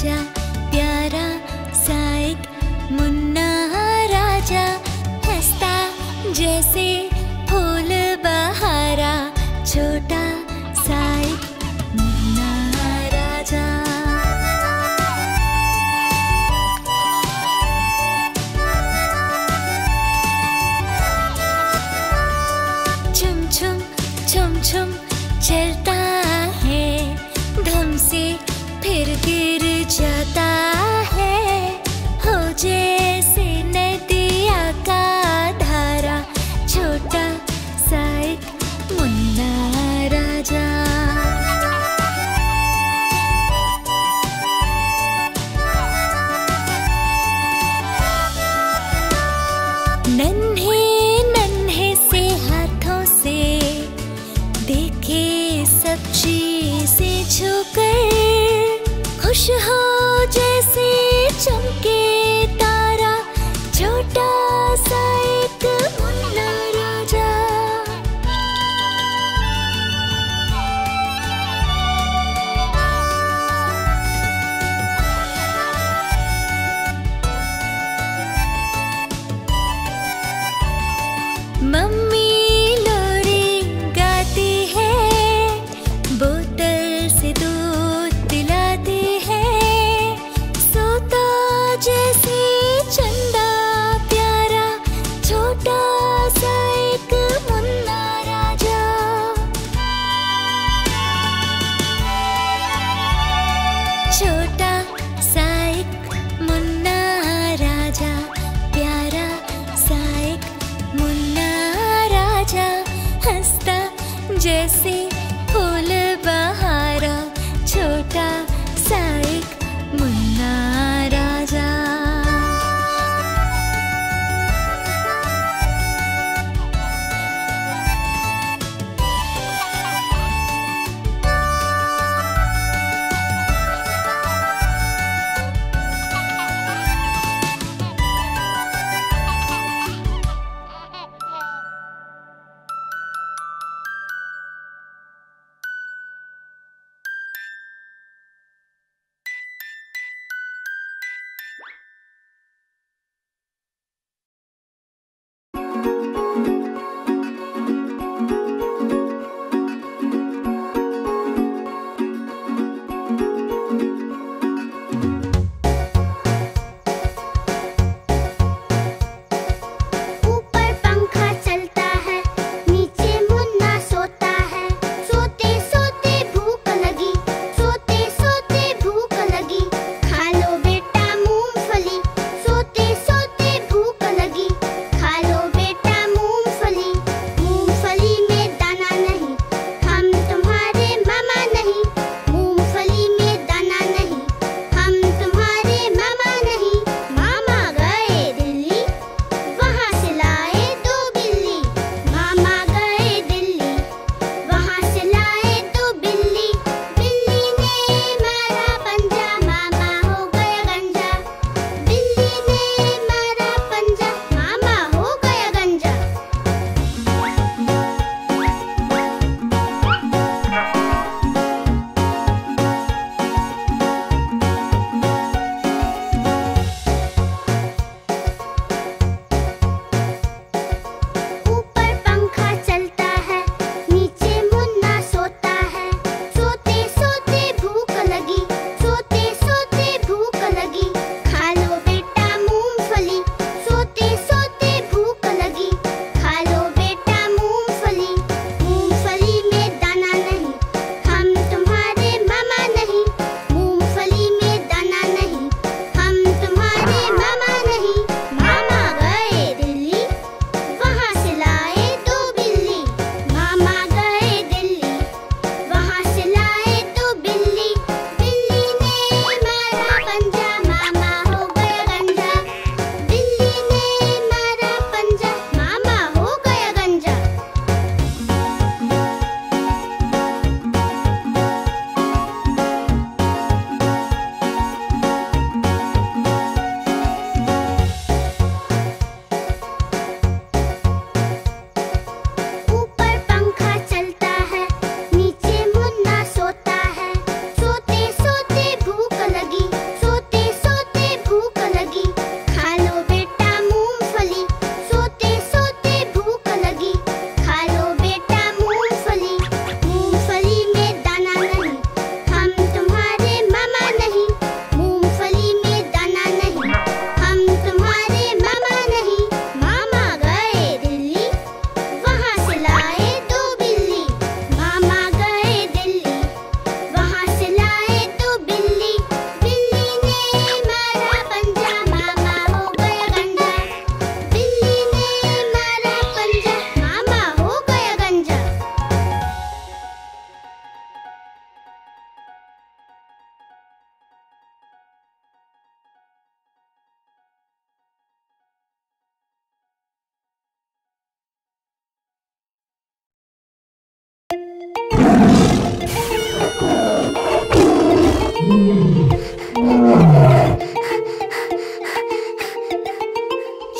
राजा, प्यारा सा एक मुन्ना राजा, हंसता जैसे फूल बहारा, छोटा सा एक मुन्ना राजा। छुम छुम छुम छुम चलता है, धम से फिर गिर जाता है, हो जैसे नदिया का धारा, छोटा सा एक मुन्ना राजा। नन्हे नन्हे से हाथों से देखे सब चीजें छूकर, खुश हो जैसे चमके तारा, छोटा सा एक मुन्ना राजा। मम्मी लोरी गाती है, बोतल से दूध पिलाती है, सोता जैसे चंदा प्यारा, छोटा सा एक मुन्ना राजा। छोटा सा एक मुन्ना राजा, प्यारा सा एक मुन्ना राजा, हंसता जैसे फूल बहारा, छोटा सा एक मुन्ना राजा।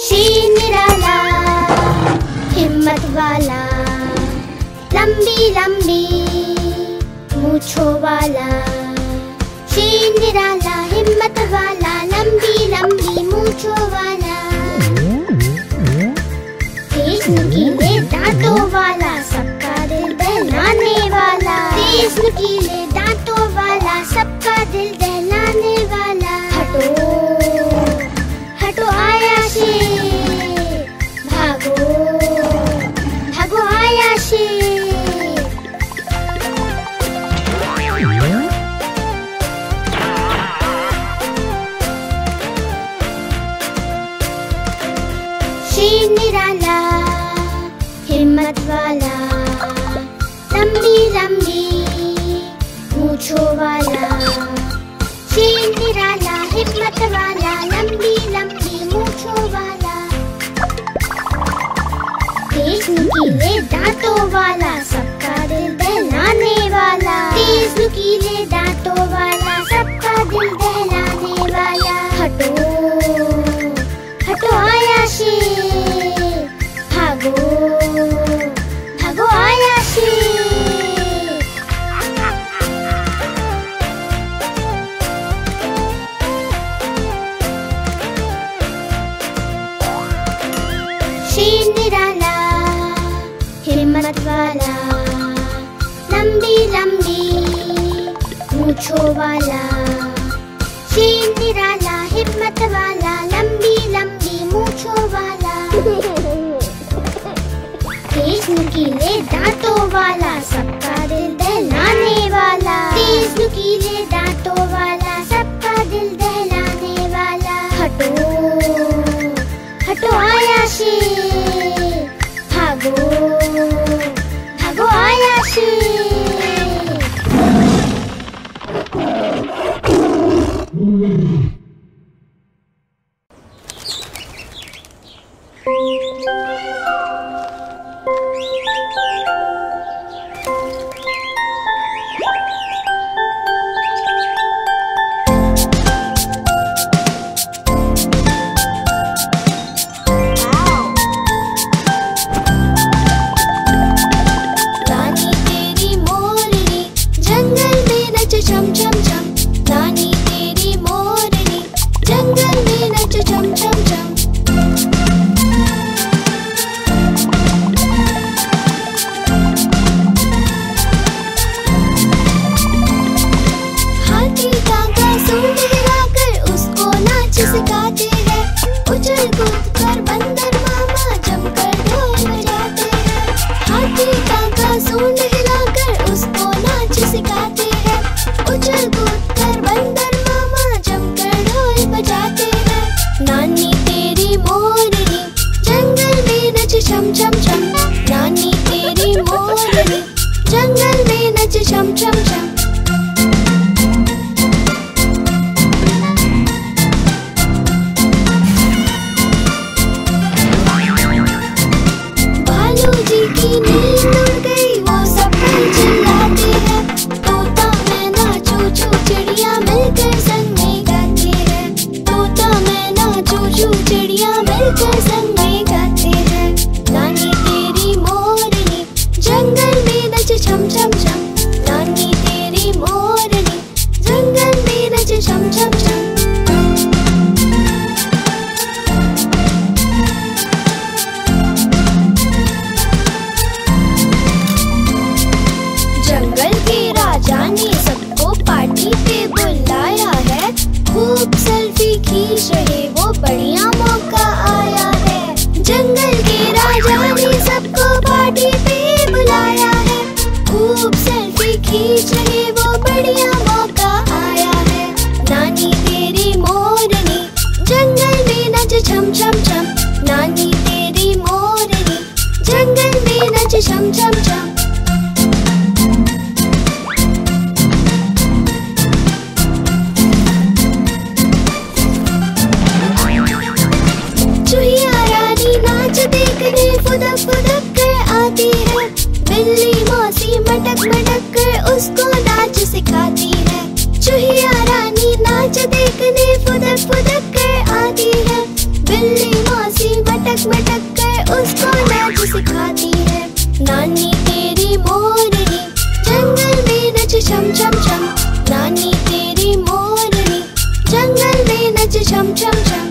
शेर निराला हिम्मत वाला, लंबी लंबी मूंछों वाला। शेर निराला हिम्मत वाला, लंबी लंबी मूंछों वाला। तेज नुकीले दांतों वाला, सबका दिल दहलाने वाला। तेज नुकीले दांतों वाला, सबका दिल दहलाने वाला। हटो हटो आया शेर, भागो भागो आया शेर। शेर निराला हिम्मत वाला, लंबी लंबी मूंछों वाला। शेर निराला हिम्मत वाला, लंबी लंबी मूंछों वाला। तेज नुकीले दांतों वाला, सबका दिल दहलाने वाला। तेज नुकीले दांतों वाला, सबका दिल दहलाने वाला। हटो हटो आया शेर, भागो भागो आया शेर। शेर निराला हिम्मत वाला, लंबी लंबी मूंछों वाला। शेर निराला हिम्मत वाला, लंबी लंबी मूंछों वाला। तेज नुकीले दांतों वाला, सबका दिल दहलाने वाला। तेज नुकीले दांतों वाला, सबका दिल दहलाने वाला। हटो हटो आया शेर, भागो भागो आया शेर। रानी तेरी मोरनी जंगल में नच छम छम छम। रानी तेरी मोरनी जंगल में नच छम छम छम। हाथी काका सूंड हिलाकर उसको नाच सिखाते हैं। उछल कूद कर बंदर मामा जमकर ढोल बजाते हैं। हाथी काका सूंड हिलाकर उसको नाच सिखाते हैं। उछल कूद कर बंदर मामा जमकर ढोल बजाते हैं। नानी तेरी मोरनी जंगल में नच छम छम छम। नानी तेरी मोरनी जंगल में नच छम छम छम। भालू जी की नींद उड़ गई, वो सब चिल्लाते हैं। तोता मैना चू चू चिड़िया मिलकर संग में गाते हैं। तोता मैना चू चू चिड़िया मिलकर संग में गाते हैं। नानी तेरी मोरनी जंगल में नच छम छम छम। नानी तेरी मोरनी जंगल में नच छम छम छम। जंगल के राजा ने सबको पार्टी पे बुलाया है। खूब सेल्फी खींच रहे, वो बढ़िया मौका आया है। जंगल के राजा ने सबको पार्टी पे बुलाया है। खूब सेल्फी खींच रहे, वो बढ़िया मौका आया है। नानी तेरी मोरनी जंगल में नच छम छम छम। नानी तेरी मोरनी जंगल में नच छम छम छम। चूहिया रानी नाच देखने फुदक फुदक कर आती है। बिल्ली मौसी मटक मटक कर उसको नाच सिखाती है। चूहिया रानी नाच देखने फुदक फुदक कर आती है। बिल्ली मौसी मटक मटक कर उसको नाच सिखाती है। नानी तेरी मोरनी जंगल में नच छम छम छम। नानी तेरी मोरनी जंगल में नच छम छम छम।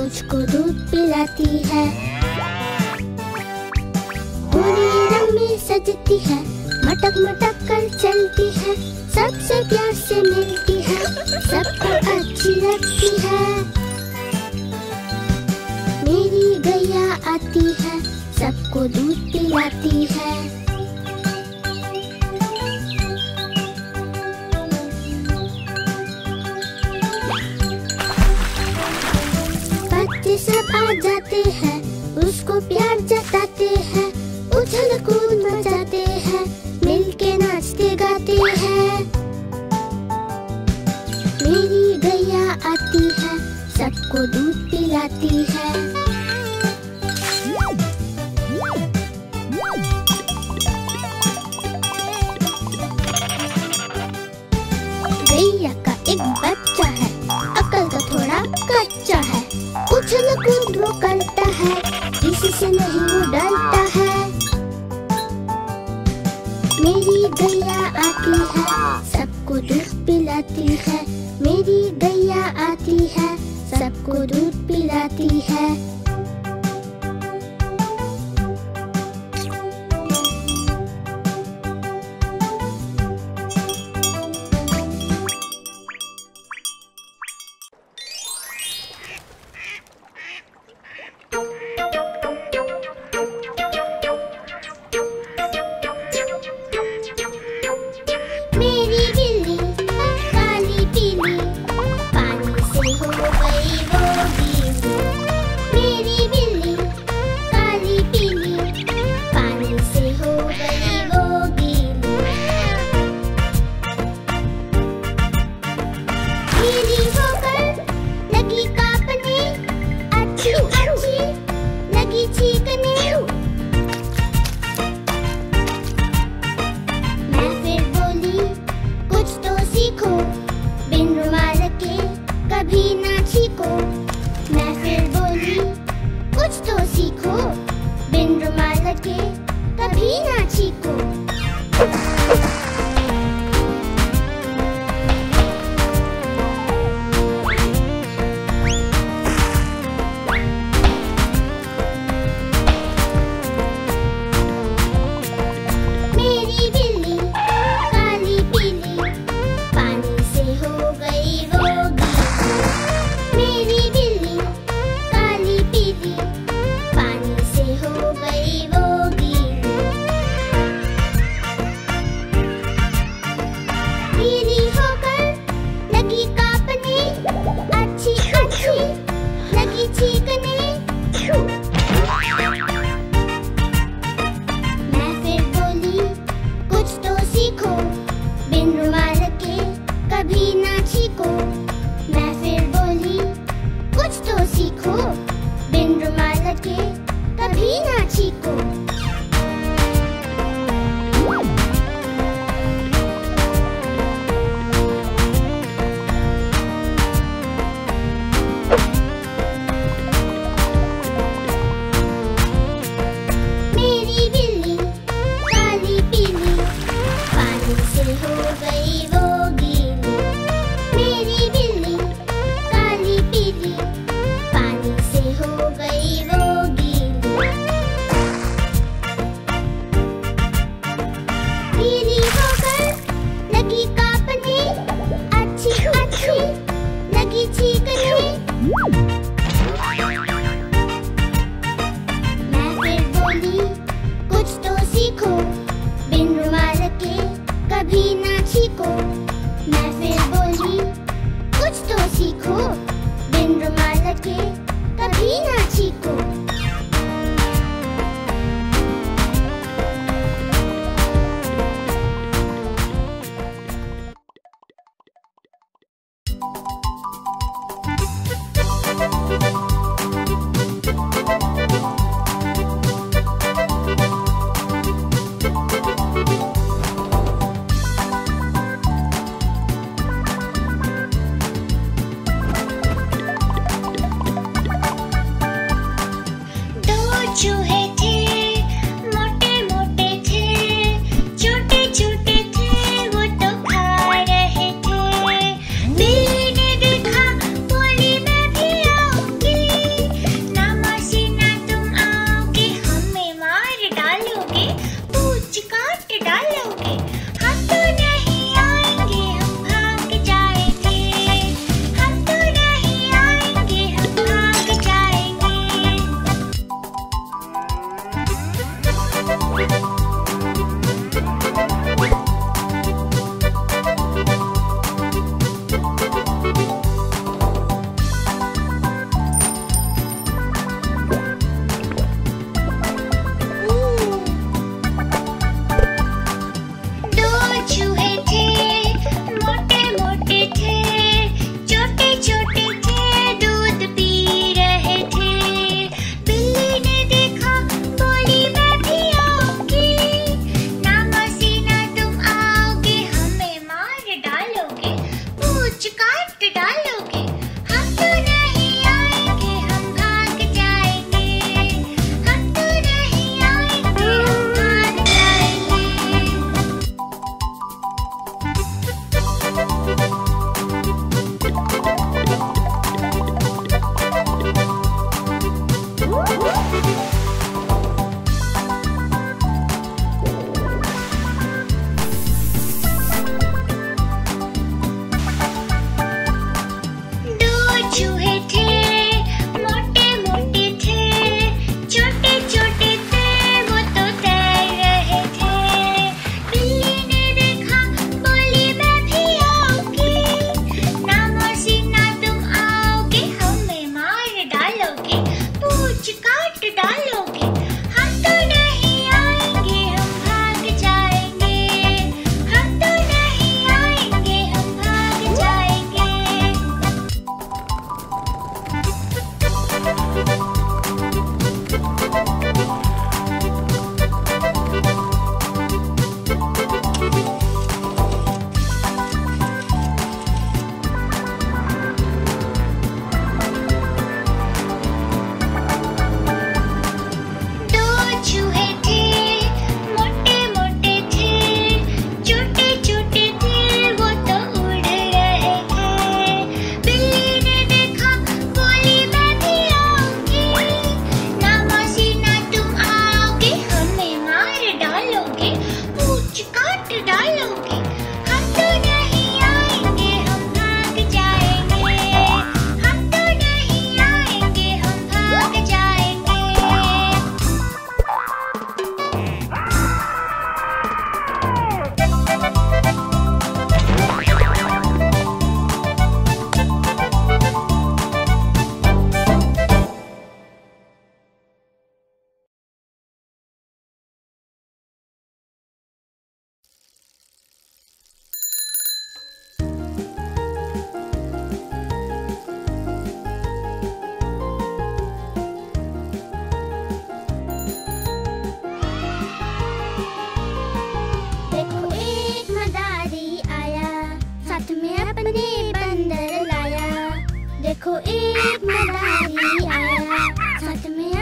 मुझको दूध पिलाती है। पूरी रंग में सजती है, मटक मटक कर चलती है, सबसे प्यार से मिलती है, सबको अच्छी लगती है। मेरी गैया आती है, सबको दूध पिलाती है। बच्चे सब आ जाते हैं, उसको प्यार जताते हैं, उछल कूद मचाते हैं, मिलके नाचते गाते हैं। मेरी गैया आती है, सबको दूध पिलाती है। गैया का एक बच्चा है, अकल का थोड़ा कच्चा है, उछल कूद वो करता है, किसी से नहीं वो डरता है। मेरी गैया आती है, सबको दूध पिलाती है। मेरी गैया आती है, सबको दूध पिलाती है।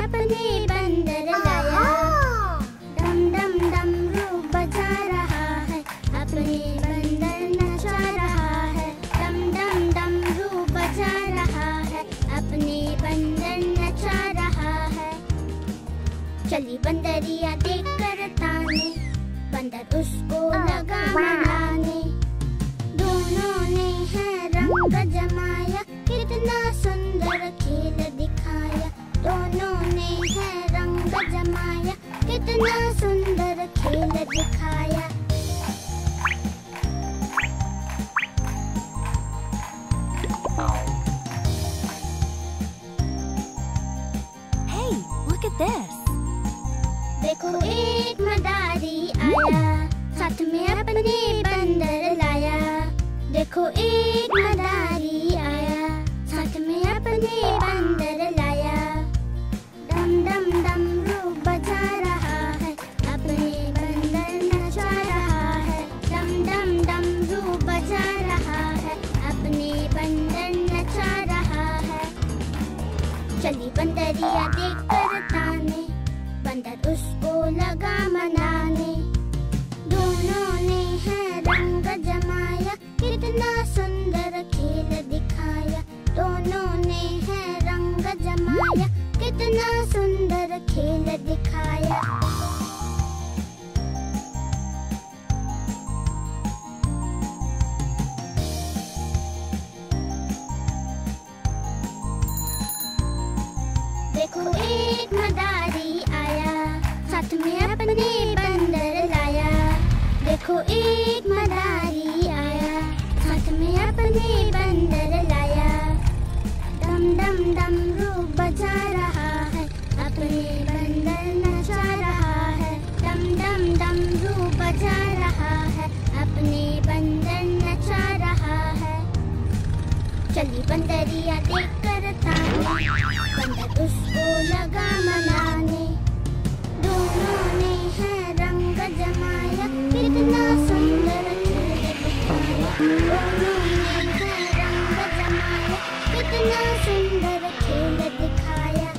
अपने बंदर लाया। डम डम डमरू बजा रहा है, अपने बंदर नचा रहा है। डम डम डमरू बजा रहा है, अपने बंदर नचा रहा है। चली बंदरिया देखकर ताने, बंदर उसको लगा मनाने। दोनों ने है रंग जमाया, कितना सुंदर खेल दिखाया। दोनों ने है रंग जमाया, कितना सुंदर खेल दिखाया। Hey, look at this. देखो एक मदारी आया, साथ में अपने बंदर लाया। देखो एक मदारी आया, साथ में अपने बंदर लाया। डम डम डमरू बजा रहा है, अपने बंदर नचा रहा है। डम डम डमरू बजा रहा है, अपने बंदर नचा रहा है। चली बंदरिया देखकर ताने, बंदर उसको लगा मनाने। दोनों ने है रंग जमाया, कितना सुंदर खेल दिखाया। दोनों ने है रंग जमाया, कितना सुंदर खेल दिखाया। देखो एक मदारी आया, साथ में अपने बंदर लाया। देखो एक मदारी आया, साथ में अपने बंदर लाया। डम डम डमरू बजा रहा है, अपने बंदर नचा रहा है। डम डम डमरू बजा रहा है, अपने बंदर नचा रहा है। चली बंदरिया देखकर ताने, बंदर उसको लगा मनाने। दोनों ने है रंग जमाया, कितना सुंदर खेल दिखाया। दोनों ने है रंग जमाया, कितना सुंदर खेल दिखाया।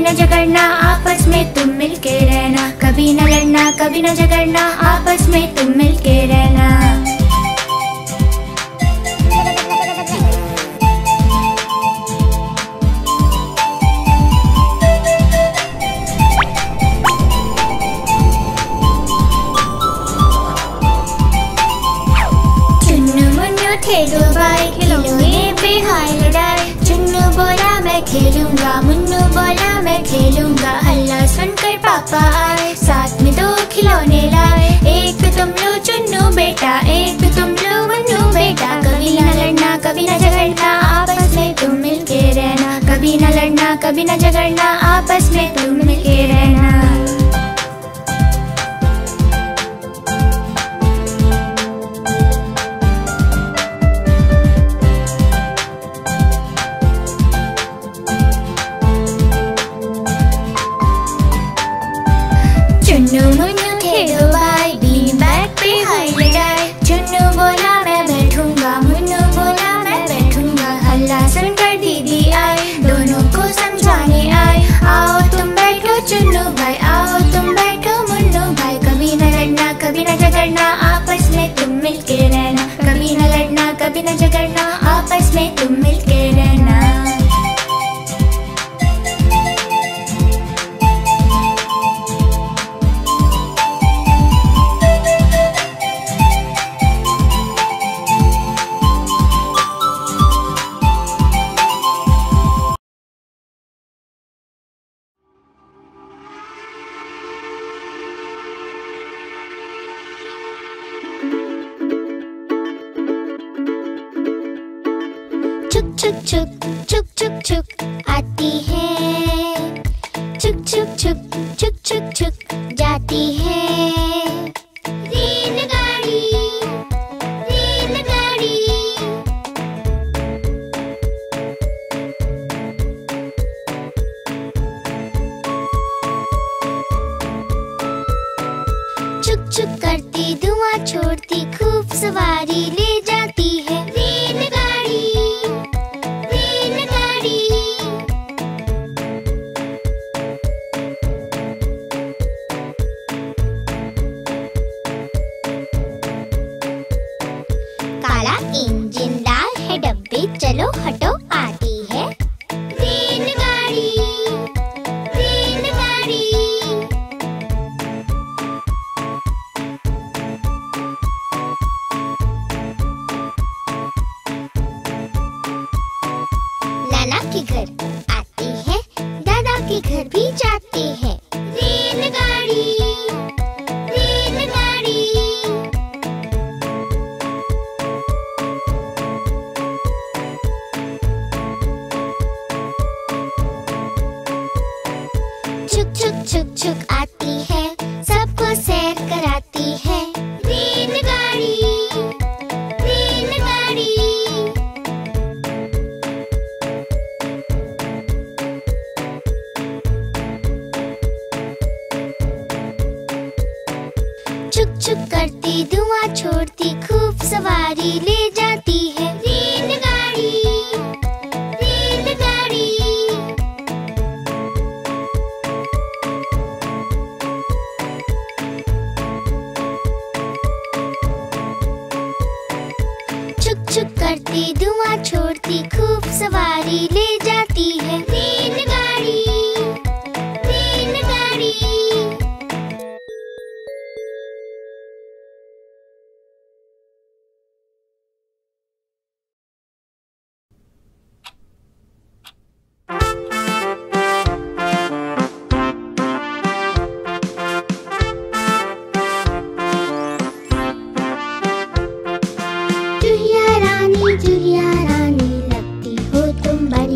न झगड़ना, आपस में तुम मिलके रहना। कभी न लड़ना, कभी न झगड़ना, आपस में तुम मिलके रहना। चुन्नू मुन्नू थे दो भाई, खिलौने पे हाय लड़ाई। चुन्नू बोला मैं खेलूंगा, मुन्नू बोला मैं खेलूंगा। हल्ला सुनकर पापा आए, साथ में दो खिलौने लाए। एक तुम लो चुन्नू बेटा, एक तुम लो मुन्नू बेटा। कभी न लड़ना, कभी न झगड़ना, आपस में तुम मिलके रहना। कभी न लड़ना, कभी न झगड़ना, आपस में तुम मिलके रहना। चुन्नू मुन्नू थे दो भाई, बीन बैग पे हाय लड़ाई। चुन्नू बोला मैं बैठूंगा, मुन्नू बोला मैं बैठूंगा। हल्ला सुनकर दीदी आई, दोनों को समझाने आई। आओ तुम बैठो चुन्नू भाई, आओ तुम बैठो मुन्नू भाई। कभी न लड़ना, कभी न झगड़ना, आपस में तुम मिलके रहना। कभी न लड़ना, कभी न झगड़ना, आपस में तुम मिलके रहना। चुक चुक चुक चुक चुक चुक आती है। चुक चुक चुक चुक चुक चुक जाती है। रेलगाड़ी रेलगाड़ी। चुक चुक करती धुआं छोड़ती, खूब सवारी ले जाती है। रेलगाड़ी रेलगाड़ी। काला इंजन लाल है डब्बे, चलो हटो आती है। रेलगाड़ी रेलगाड़ी। नाना के घर आती है, दादा के घर भी जाती है। रेलगाड़ी रेलगाड़ी। चुक चुक चुक चुक आती है, सबको सैर कराती है। रेलगाड़ी रेलगाड़ी। चुक चुक करती धुआं छोड़ती, खूब सवारी ले जाती है। रेलगाड़ी रेलगाड़ी। चुक चुक करती धुआं छोड़ती, खूब सवारी ले जाती है। रेलगाड़ी रेलगाड़ी। चुहिया रानी लगती हो तुम बड़ी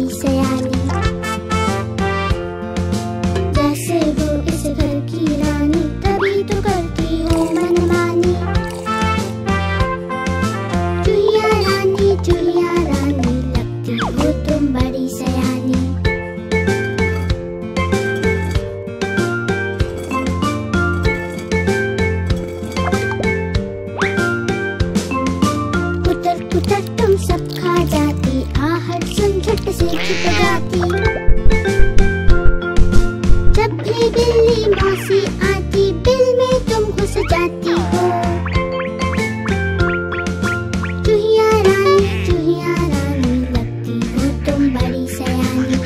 जाती हो। चूहिया रानी लगती हो तुम बड़ी सयानी।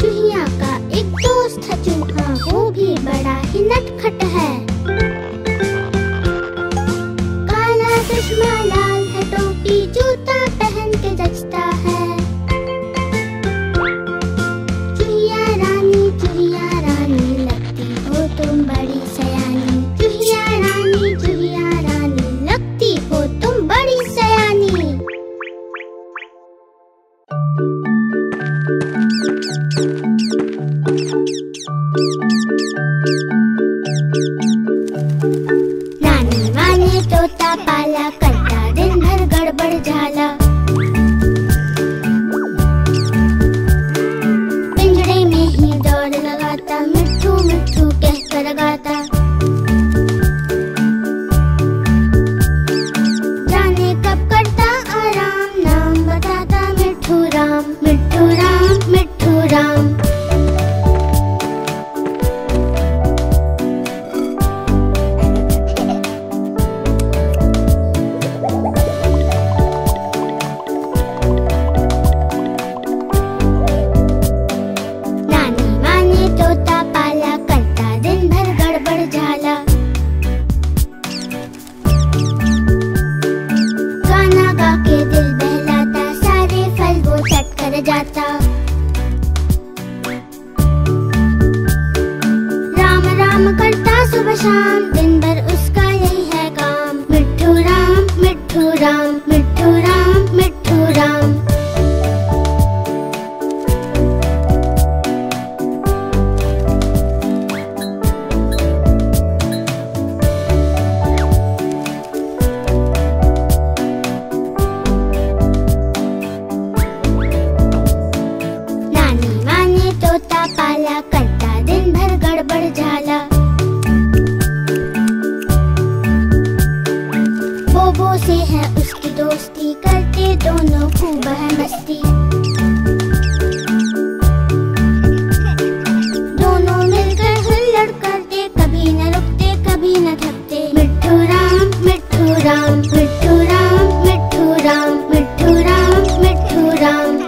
चूहिया का एक दोस्त है चूहा, वो भी बड़ा ही नटखट है। काला चश्मा लाल है टोपी, जूता पहन के जचता है। चूहिया रानी लगती हो तुम बड़ी सयानी। चूहिया रानी लगती हो तुम बड़ी सयानी। नानी माँ ने तोता पाला, करता दिन भर गड़बड़ झाला। पिंजरे में ही दौड़ लगाता, मिट्ठू मिट्ठू कहकर गाता। जाने कब करता आराम, नाम बताता मिट्ठू राम, मिट्ठू राम, मिट्ठू राम। नानी माँ ने तोता पाला, करता दिन भर गड़बड़ झाला। गाना गा के दिल बहलाता, सारे फल वो चट कर जाता। राम राम करता सुबह शाम, दिन भर उसका यही है काम। मिट्ठू राम, मिट्ठू राम, मिट्ठू राम, मिट्ठू राम। नानी माँ ने तोता पाला, करता दिन भर गड़बड़ झाला। बोबो से है उसकी दोस्ती, करते दोनों खूब है मस्ती। दोनों मिलकर हुल्लड़ करते, कभी न रुकते कभी न थकते। मिट्ठू राम, मिट्ठू राम, मिट्ठू राम, मिट्ठू राम, मिट्ठू राम, मिट्ठू राम।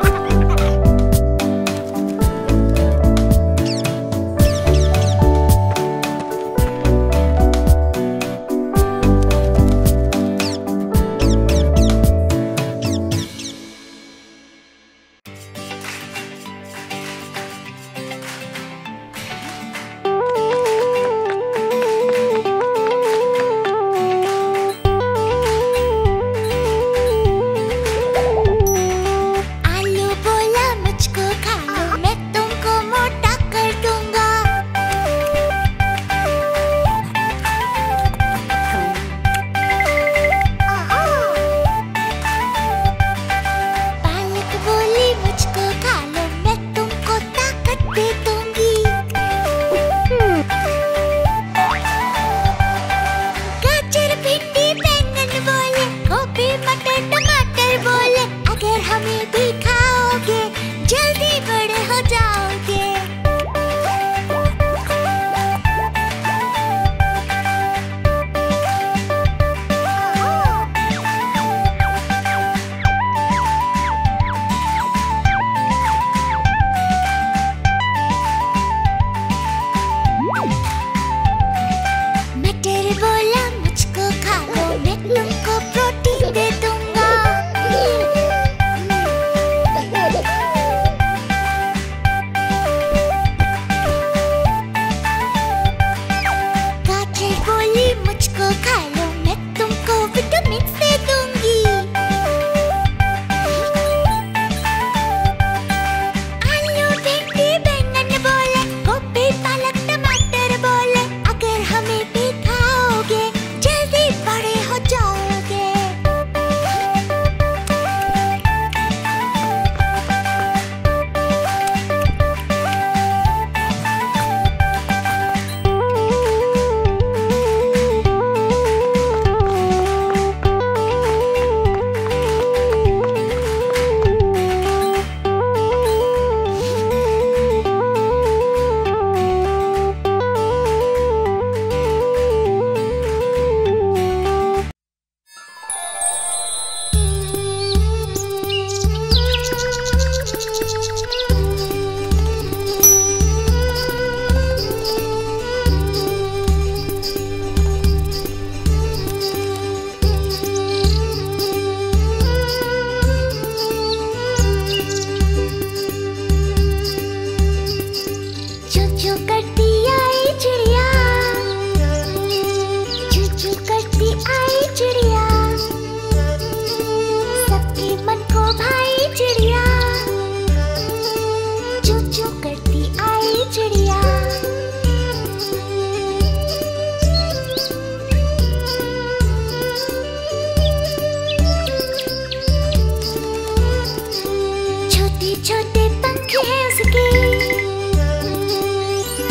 छोटे पंख है उसके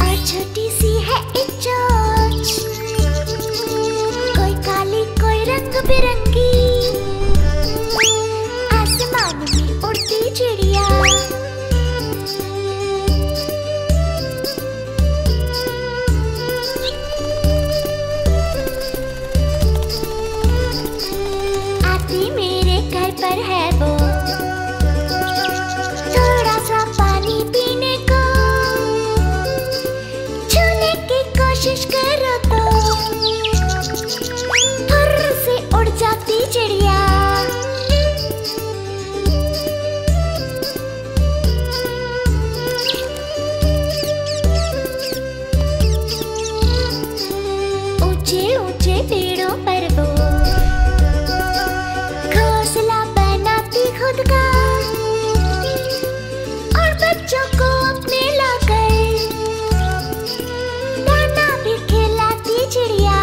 और छोटी सी है एक चोंच। कोई काली कोई रंग बिरंगी आसमान में उड़ती चिड़िया। आती मेरे घर पर है वो, थोड़ा सा पानी पीने को। छूने की कोशिश करो तो फुर्र से उड़ जाती चिड़िया। ऊंचे ऊंचे पेड़ों पर वो घोंसला बनाती खुद का और बच्चों को अपने लाकर दाना भी खिलाती चिड़िया।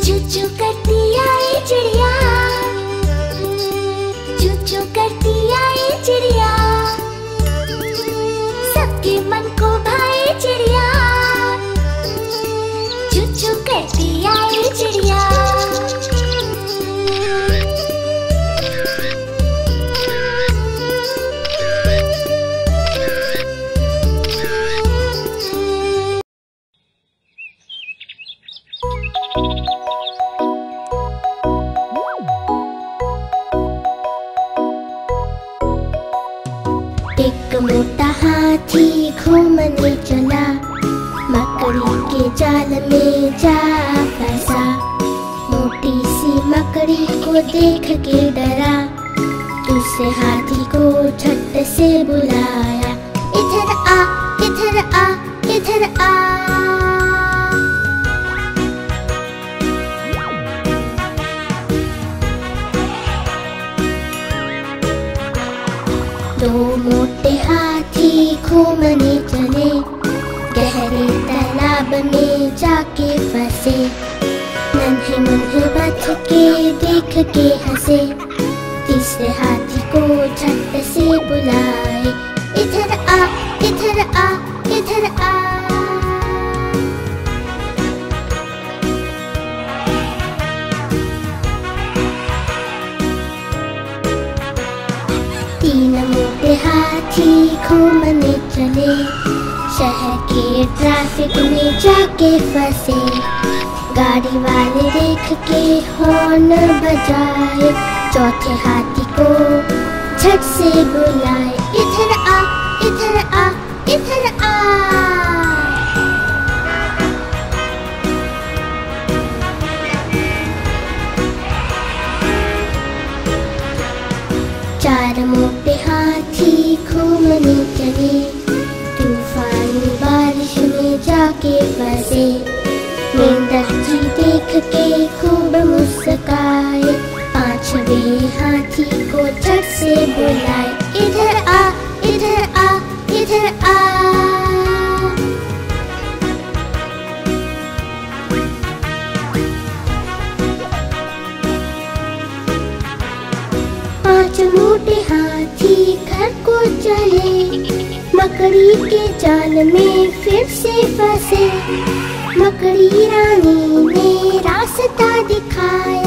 चू चू करती आई चिड़िया, चू चू करती आई चिड़िया। सबके मन को भाए चिड़िया, चू चू करती आई चिड़िया। एक मोटा हाथी घूमने चला, मकड़ी के जाल में जा फंसा। मोटी सी मकड़ी को देख के डरा, दूसरे हाथी को झट से बुलाया। इधर आ, इधर आ, इधर आ। दो मोटे हाथी घूमने चले, गहरे तालाब में जाके फंसे। नन्हे मुन्हे बच्चे देख के हंसे, तीसरे हाथी को झट से बुलाए। इधर आ, इधर आ, इधर आ। तीन मोटे हाथी घूमने चले, शहर के ट्रैफिक में जाके फंसे। गाड़ी वाले देख के हॉर्न बजाए, चौथे हाथी को झट से बुलाए। इधर आ, इधर आ, इधर आ। चार मोटे हाथी घूमने चले, तूफानी बारिश में जाके फंसे। मेंढक जी देख के खूब मुस्काए, पांचवें हाथी को झट से बुलाए। इधर आ, इधर आ, इधर आ। पांच मोटे हाथी घर को चले, मकड़ी के जाल में फिर से फंसे। मकड़ी रानी ने रास्ता दिखाया,